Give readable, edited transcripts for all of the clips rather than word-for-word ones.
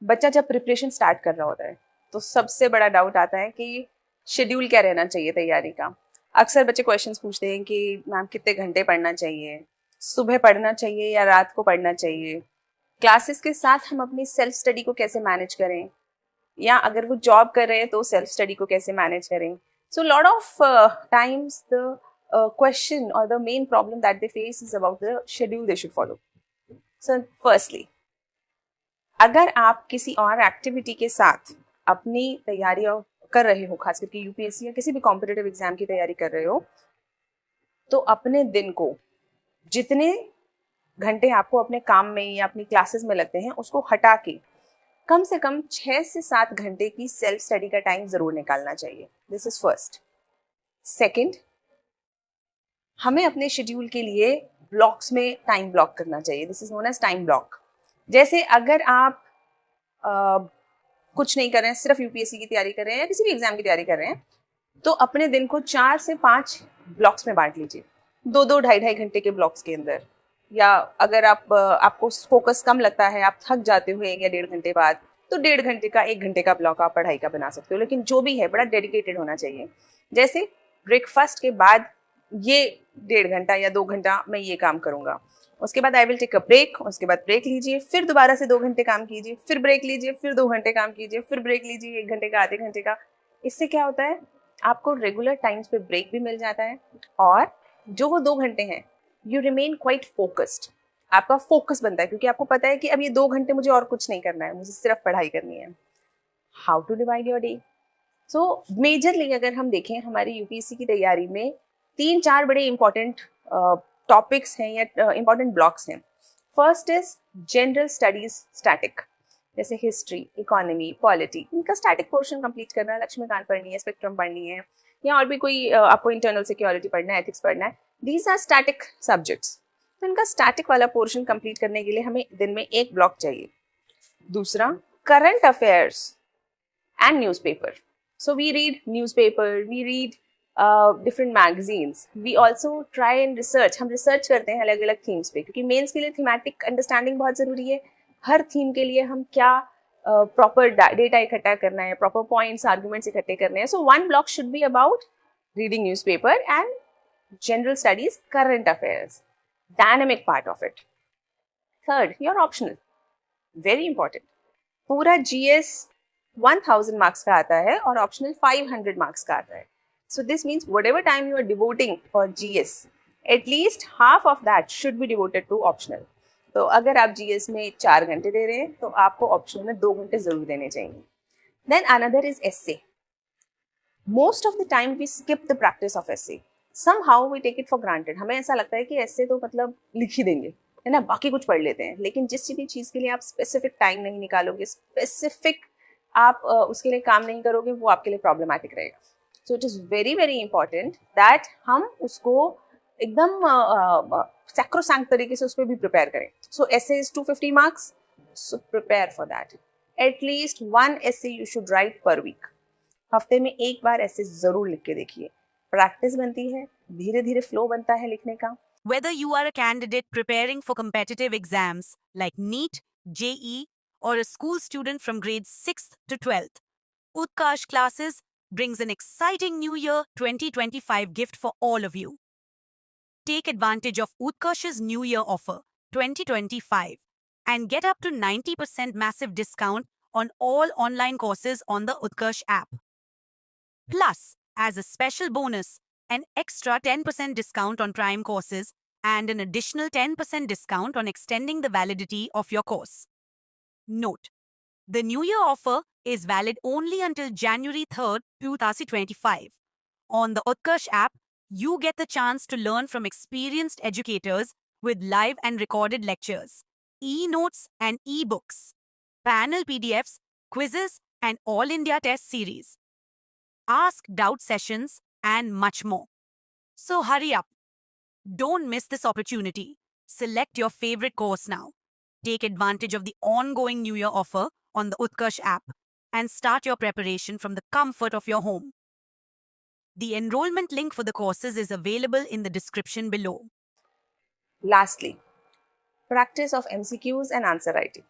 बच्चा जब preparation start कर रहा होता है तो सबसे बड़ा डाउट आता है कि शेड्यूल क्या रहना चाहिए तैयारी का। अक्सर बच्चे क्वेश्चंस पूछते हैं कि मैम कितने घंटे पढ़ना चाहिए, सुबह पढ़ना चाहिए या रात को पढ़ना चाहिए, क्लासेस के साथ हम अपनी सेल्फ स्टडी को कैसे मैनेज करें, या अगर वो जॉब कर रहे हैं तो सेल्फ स्टडी को कैसे मैनेज करें। So lot of times the question or the main problem that they face is about the schedule they should follow. So firstly, अगर आप किसी और एक्टिविटी के साथ अपनी तैयारियां कर रहे हो, खास करके यूपीएससी या किसी भी कॉम्पिटिटिव एग्जाम की तैयारी कर रहे हो, तो अपने दिन को जितने घंटे आपको अपने काम में या अपनी क्लासेस में लगते हैं उसको हटा के कम से कम 6 से 7 घंटे की सेल्फ स्टडी का टाइम जरूर निकालना चाहिए। This is first. सेकंड, हमें अपने शेड्यूल के लिए ब्लॉक्स में टाइम ब्लॉक करना चाहिए। This is known as time block. जैसे अगर आप कुछ नहीं कर रहे हैं, सिर्फ यूपीएससी की तैयारी कर रहे हैं या किसी भी एग्जाम की तैयारी कर रहे हैं, तो अपने दिन को 4 से 5 ब्लॉक्स में बांट लीजिए, 2-2 ढाई-ढाई घंटे के ब्लॉक्स के अंदर। या अगर आपको फोकस कम लगता है, आप थक जाते हो 1 या 1.5 घंटे बाद, तो 1.5 घंटे का 1 घंटे का ब्लॉक आप पढ़ाई का बना सकते हो। लेकिन जो भी है बड़ा डेडिकेटेड होना चाहिए। जैसे ब्रेकफास्ट के बाद ये 1.5 घंटा या 2 घंटा मैं ये काम करूंगा, उसके बाद I will take a break, उसके बाद ब्रेक लीजिए, फिर दोबारा से 2 घंटे काम कीजिए, फिर ब्रेक लीजिए, फिर 2 घंटे काम कीजिए, फिर ब्रेक लीजिए 1 घंटे का, आधे घंटे का। इससे क्या होता है, आपको रेगुलर टाइम्स पे ब्रेक भी मिल जाता है और जो वो 2 घंटे हैं यू रिमेन क्वाइट फोकस्ड। आपका फोकस बनता है क्योंकि आपको पता है कि अब ये 2 घंटे मुझे और कुछ नहीं करना है, मुझे सिर्फ पढ़ाई करनी है। How to divide your day? So majorly अगर हम देखें हमारी यूपीएससी की तैयारी में 3-4 बड़े इंपॉर्टेंट टॉपिक्स हैं या इंपॉर्टेंट ब्लॉक्स हैं। First is general studies static, जैसे हिस्ट्री, इकोनॉमी, पॉलिटी, इनका स्टैटिक पोर्शन कंप्लीट करना है, लक्ष्मीकांत पढ़नी है, स्पेक्ट्रम पढ़नी है, या और भी कोई आपको इंटरनल सिक्योरिटी पढ़ना है, एथिक्स पढ़ना है। These are static subjects. तो इनका स्टैटिक वाला पोर्शन कंप्लीट करने के लिए हमें दिन में 1 ब्लॉक चाहिए। दूसरा, current affairs and newspaper. So we read newspaper, we read different magazines. We also try and research. हम रिसर्च करते हैं अलग अलग थीम्स पे, क्योंकि मेंस के लिए थीमेटिक अंडरस्टैंडिंग बहुत ज़रूरी है। हर थीम के लिए हम क्या प्रॉपर डेटा इकट्ठा करना है, प्रॉपर पॉइंट्स, आर्गुमेंट्स इकट्ठे करने हैं। सो 1 block should be about reading newspaper and general studies, current affairs, dynamic part of it. Third, your optional, very important. पूरा जीएस 1000 मार्क्स का आता है और ऑप्शनल 500 मार्क्स का आता है। So this means whatever time you are devoting for GS, at least half of that should be devoted to optional. तो अगर आप GS में 4 घंटे दे रहे हैं तो आपको ऑप्शनल में 2 घंटे जरूर देने चाहिए। Then another is essay. Most of the time we skip the practice of essay. Somehow we take it for granted. हमें ऐसा लगता है कि essay तो मतलब लिख ही देंगे, है ना, बाकी कुछ पढ़ लेते हैं। लेकिन जिस भी चीज़ के लिए आप स्पेसिफिक टाइम नहीं निकालोगे, स्पेसिफिक आप उसके लिए काम नहीं करोगे, वो आपके लिए प्रॉब्लमैटिक रहेगा। So it is very very important that हम उसको एकदम सैक्रोसैंक्ट तरीके से उस पर भी प्रिपेयर करें। So essay is 250 marks, so prepare for that. At least 1 essay you should write per week. हफ्ते में 1 बार essay जरूर लिख के देखिए, प्रैक्टिस बनती है, धीरे धीरे फ्लो बनता है लिखने का। Whether you are a candidate preparing for competitive exams like NEET, JEE, or a school student from grades 6th to 12th, Utkarsh Classes brings an exciting New Year 2025 gift for all of you. Take advantage of Utkarsh's New Year offer 2025 and get up to 90% massive discount on all online courses on the Utkarsh app. Plus, as a special bonus, an extra 10% discount on Prime courses and an additional 10% discount on extending the validity of your course. Note: the New Year offer is valid only until January 3rd, 2025. On the Utkarsh app, you get the chance to learn from experienced educators with live and recorded lectures, e-notes and e-books, panel PDFs, quizzes, and all India test series. Ask doubt sessions, and much more. So hurry up. Don't miss this opportunity. Select your favorite course now. Take advantage of the ongoing New Year offer on the Utkarsh app and start your preparation from the comfort of your home. The enrollment link for the courses is available in the description below. Lastly, practice of MCQs and answer writing.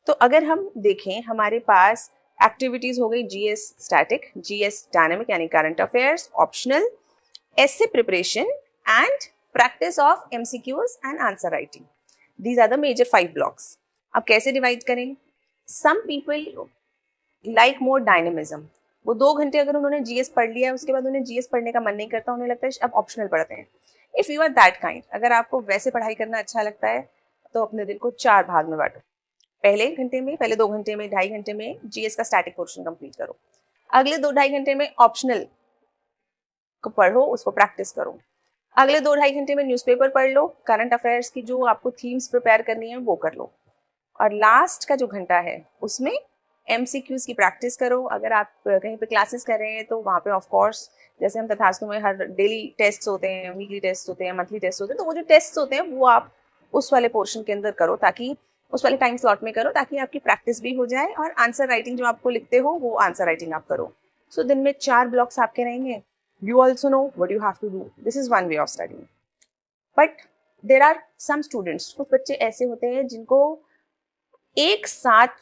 तो अगर हम देखें, हमारे पास activities हो गई GS static, GS dynamic यानी current affairs, optional, essay preparation and practice of MCQs and answer writing. These are the major 5 blocks. अब कैसे डिवाइड करें? Some people like more dynamism. वो 2 घंटे अगर उन्होंने जीएस पढ़ लिया, उसके बाद उन्हें जीएस पढ़ने का मन नहीं करता, उन्हें लगता है अब ऑप्शनल पढ़ते हैं. If you are that kind, अगर आपको वैसे पढ़ाई करना अच्छा लगता है, तो अपने दिन को 4 भाग में बांटो. पहले 2 घंटे में, 2.5 घंटे में जीएस का स्टैटिक पोर्शन कंप्लीट करो. अगले 2-2.5 घंटे में ऑप्शनल को पढ़ो, उसको प्रैक्टिस करो. अगले 2-2.5 घंटे में न्यूज़पेपर पढ़ लो, करंट अफेयर्स की जो आपको थीम्स प्रिपेयर करनी है वो कर लो. और लास्ट का जो घंटा है उसमें एमसीक्यूज की प्रैक्टिस करो. अगर आप कहीं पे क्लासेस कर रहे हैं तो वहाँ पे ऑफ कोर्स, जैसे हम तथास्तु में हर डेली टेस्ट होते हैं, वीकली टेस्ट होते हैं, मंथली टेस्ट होते हैं, तो वो जो टेस्ट होते हैं वो आप उस वाले पोर्शन के अंदर करो, ताकि उस वाले टाइम स्लॉट में करो, ताकि आपकी प्रैक्टिस भी हो जाए और आंसर राइटिंग जो आपको लिखते हो वो आंसर राइटिंग आप करो. सो दिन में 4 ब्लॉक्स आपके रहेंगे. You also know what you have to do. This is one way of studying. But there are some students, कुछ बच्चे ऐसे होते हैं जिनको एक साथ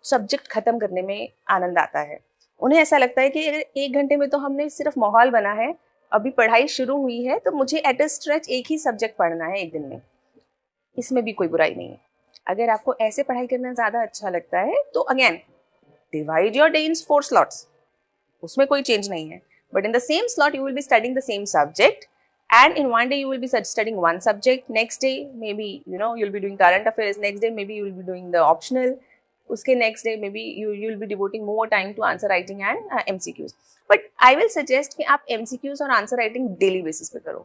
सब्जेक्ट खत्म करने में आनंद आता है. उन्हें ऐसा लगता है कि अगर 1 घंटे में तो हमने सिर्फ माहौल बना है, अभी पढ़ाई शुरू हुई है, तो मुझे एट अ स्ट्रेच एक ही सब्जेक्ट पढ़ना है 1 दिन में. इसमें भी कोई बुराई नहीं है. अगर आपको ऐसे पढ़ाई करना ज़्यादा अच्छा लगता है तो again divide your day in 4 slots. उसमें कोई चेंज नहीं है. But in the same slot, you will be studying the same subject, and in one day you will be studying one subject. Next day, maybe you'll be doing current affairs. Next day, maybe you will be doing the optional. Uske next day, maybe you'll be devoting more time to answer writing and MCQs. But I will suggest कि आप MCQs और answer writing daily basis पे करो,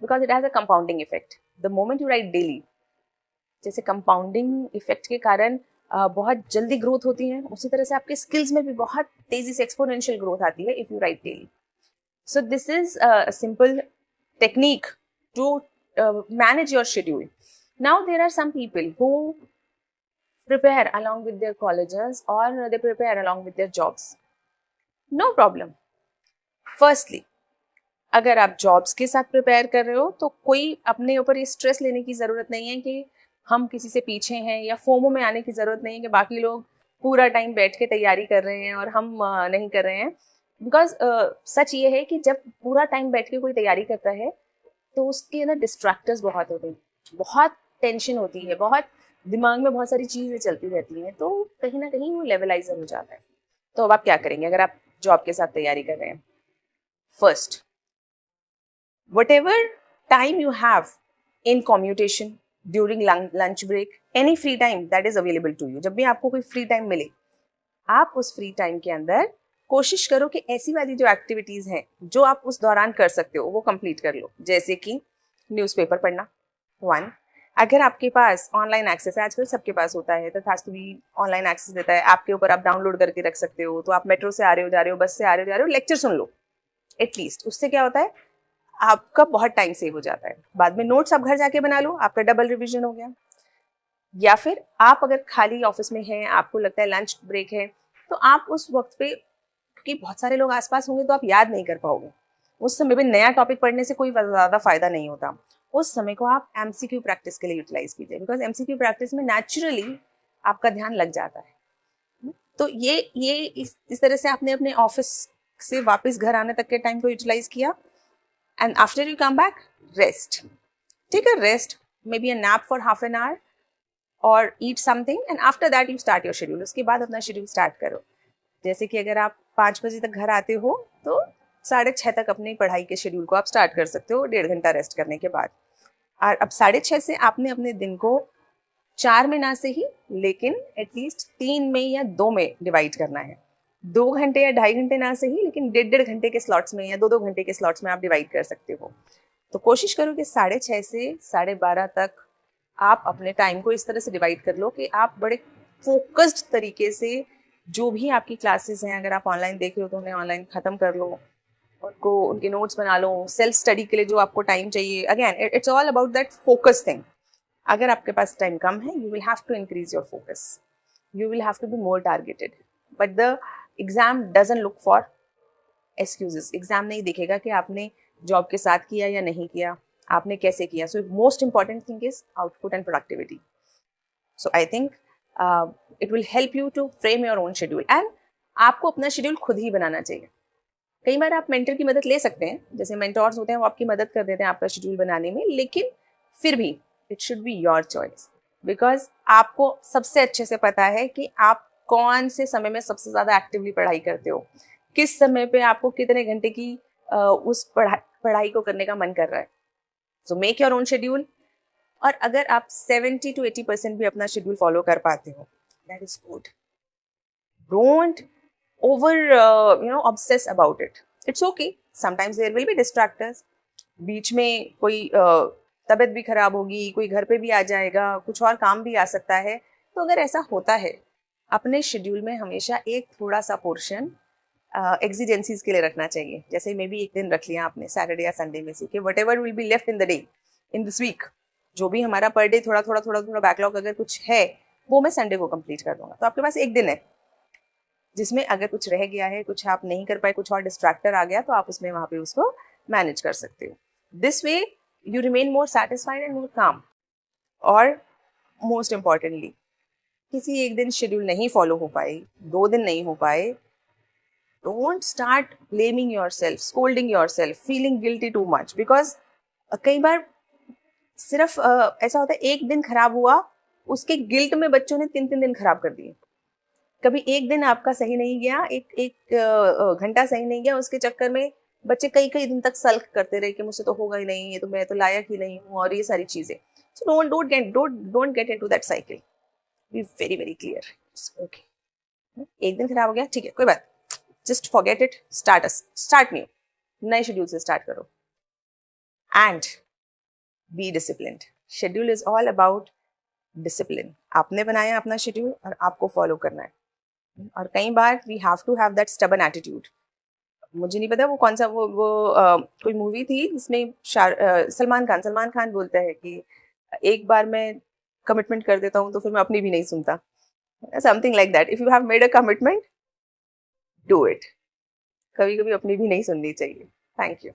because it has a compounding effect. The moment you write daily, जैसे compounding effect के कारण बहुत जल्दी ग्रोथ होती है, उसी तरह से आपके स्किल्स में भी बहुत तेजी से एक्सपोनेंशियल ग्रोथ आती है if you right daily. So this is a simple technique to manage your schedule. Now there are some people who prepare along with their colleges or they prepare along with their jobs. No problem. Firstly, अगर आप jobs के साथ prepare कर रहे हो तो कोई अपने ऊपर ये स्ट्रेस लेने की ज़रूरत नहीं है कि हम किसी से पीछे हैं, या फोमो में आने की ज़रूरत नहीं है कि बाकी लोग पूरा टाइम बैठ के तैयारी कर रहे हैं और हम नहीं कर रहे हैं. बिकॉज सच ये है कि जब पूरा टाइम बैठ के कोई तैयारी करता है तो उसके अंदर डिस्ट्रैक्टर्स बहुत होते हैं, बहुत टेंशन होती है, बहुत दिमाग में बहुत सारी चीज़ें चलती रहती हैं, तो कहीं ना कहीं वो लेवलाइजर हो जाता है. तो अब आप क्या करेंगे अगर आप जॉब के साथ तैयारी कर रहे हैं? First, whatever time you have in commutation, during lunch break, any free time that is available to you, जब भी आपको कोई फ्री टाइम मिले, आप उस फ्री टाइम के अंदर कोशिश करो कि ऐसी वाली जो एक्टिविटीज़ हैं जो आप उस दौरान कर सकते हो वो कंप्लीट कर लो. जैसे कि न्यूज़पेपर पढ़ना, 1. अगर आपके पास ऑनलाइन एक्सेस है, आजकल सबके पास होता है, तथास्तु भी ऑनलाइन एक्सेस देता है, आपके ऊपर आप डाउनलोड करके रख सकते हो. तो आप मेट्रो से आ रहे हो, जा रहे हो, बस से आ रहे हो, जा रहे हो, लेक्चर सुन लो एटलीस्ट. उससे क्या होता है, आपका बहुत टाइम सेव हो जाता है. बाद में नोट्स आप घर जाके बना लो, आपका डबल रिविजन हो गया. या फिर आप अगर खाली ऑफिस में हैं, आपको लगता है लंच ब्रेक है, तो आप उस वक्त पे, क्योंकि बहुत सारे लोग आसपास होंगे तो आप याद नहीं कर पाओगे, उस समय पे नया टॉपिक पढ़ने से कोई ज़्यादा फायदा नहीं होता. उस समय को आप एमसीक्यू प्रैक्टिस के लिए यूटिलाइज कीजिए, बिकॉज एमसीक्यू प्रैक्टिस में नेचुरली आपका ध्यान लग जाता है. तो ये इस तरह से आपने अपने ऑफिस से वापस घर आने तक के टाइम को यूटिलाइज किया. And after you come back, rest. Take a rest, may be a nap for half an hour और eat something, and after that you start your schedule. उसके बाद अपना शेड्यूल स्टार्ट करो. जैसे कि अगर आप 5 बजे तक घर आते हो तो 6:30 तक अपनी पढ़ाई के शेड्यूल को आप स्टार्ट कर सकते हो, 1.5 घंटा रेस्ट करने के बाद. और अब 6:30 से आपने अपने दिन को 4 में ना से ही, लेकिन एटलीस्ट 3 में या 2 में डिवाइड करना है. 2 घंटे या 2.5 घंटे ना से ही, लेकिन 1.5 घंटे के स्लॉट्स में या 2-2 घंटे के स्लॉट्स में आप डिवाइड कर सकते हो. तो कोशिश करो कि 6:30 से 12:30 तक आप अपने टाइम को इस तरह से डिवाइड कर लो कि आप बड़े फोकस्ड तरीके से जो भी आपकी क्लासेस हैं, अगर आप ऑनलाइन देख रहे हो तो उन्हें ऑनलाइन ख़त्म कर लो, उनको उनके नोट्स बना लो. सेल्फ स्टडी के लिए जो आपको टाइम चाहिए, again it's all about that focus thing. अगर आपके पास टाइम कम है, you will have to increase your focus, you will have to be more targeted. But the exam doesn't look for excuses. Exam नहीं देखेगा कि आपने जॉब के साथ किया या नहीं किया, आपने कैसे किया. So most important thing is output and productivity. So I think it will help you to frame your own schedule and आपको अपना शेड्यूल खुद ही बनाना चाहिए. कई बार आप मेंटर की मदद ले सकते हैं, जैसे मेंटोर्स होते हैं वो आपकी मदद कर देते हैं आपका शेड्यूल बनाने में, लेकिन फिर भी it should be your choice, because आपको सबसे अच्छे से पता है कि आप कौन से समय में सबसे ज़्यादा एक्टिवली पढ़ाई करते हो, किस समय पे आपको कितने घंटे की उस पढ़ाई को करने का मन कर रहा है. So make your own schedule. और अगर आप 70 to 80% भी अपना शेड्यूल फॉलो कर पाते हो, that is good. Don't obsess about it. It's okay. Sometimes there will be distractors. बीच में कोई तबीयत भी खराब होगी, कोई घर पे भी आ जाएगा, कुछ और काम भी आ सकता है. तो अगर ऐसा होता है, अपने शेड्यूल में हमेशा एक थोड़ा सा पोर्शन एग्जिजेंसीज के लिए रखना चाहिए. जैसे मे बी एक दिन रख लिया आपने सैटरडे या संडे में से कि whatever will be left in the day, in this week, जो भी हमारा पर डे थोड़ा थोड़ा बैकलॉग अगर कुछ है वो मैं संडे को कंप्लीट कर दूंगा. तो आपके पास एक दिन है जिसमें अगर कुछ रह गया है, कुछ आप नहीं कर पाए, कुछ और डिस्ट्रैक्टर आ गया, तो आप उसमें वहाँ पे उसको मैनेज कर सकते हो. This way you remain more satisfied and more काम. और मोस्ट इम्पॉर्टेंटली, किसी एक दिन शेड्यूल नहीं फॉलो हो पाए, 2 दिन नहीं हो पाए, don't start blaming your self, scolding your self, feeling guilty too much. Because कई बार सिर्फ ऐसा होता है एक दिन खराब हुआ, उसके गिल्ट में बच्चों ने 3 दिन खराब कर दिए. कभी एक दिन आपका सही नहीं गया, एक घंटा सही नहीं गया, उसके चक्कर में बच्चे कई दिन तक सल्क करते रहे कि मुझसे तो होगा ही नहीं, ये तो मैं तो लायक ही नहीं हूँ, और ये सारी चीजें. So don't get into that cycle. Be very very clear. Okay, एक दिन खराब हो गया, ठीक है, कोई बात, just forget it, start new, नए शेड्यूल से स्टार्ट करो. And be disciplined. Schedule is all about discipline. आपने बनाया अपना शेड्यूल और आपको फॉलो करना है. और कई बार we have to have that stubborn attitude. मुझे नहीं पता वो कौन सा वो कोई मूवी थी जिसमें सलमान खान बोलता है कि एक बार मैं कमिटमेंट कर देता हूँ तो फिर मैं अपनी भी नहीं सुनता. Something like that. If you have made a commitment, do it. कभी कभी अपनी भी नहीं सुननी चाहिए. Thank you.